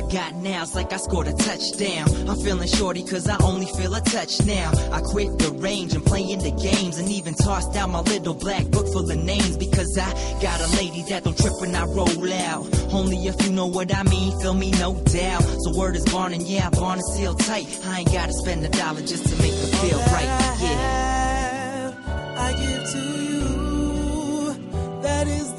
got now, it's like I scored a touchdown. I'm feeling shorty cause I only feel a touch now. I quit the range and playing the games, and even tossed out my little black book full of names, because I got a lady that don't trip when I roll out. Only if you know what I mean, feel me, no doubt. So word is born, and yeah, born and sealed tight. I ain't gotta spend $1 just to make it feel right. Yeah, I give to you. That is